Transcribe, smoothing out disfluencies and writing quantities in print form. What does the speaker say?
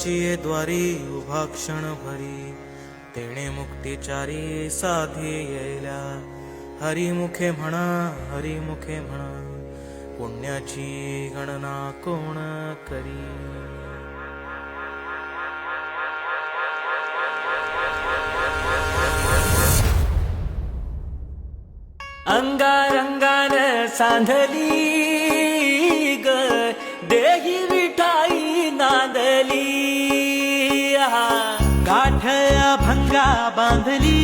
चिये द्वारी उभा क्षण भरी तेणे मुक्तिचारी साधी येल्या. हरिमुखे म्हणा हरिमुखे म्हणा पुण्याची गणना कोण करी. अंगारंगान सांधली ग देही विठाई नांदली. गाठया भंगा बांधली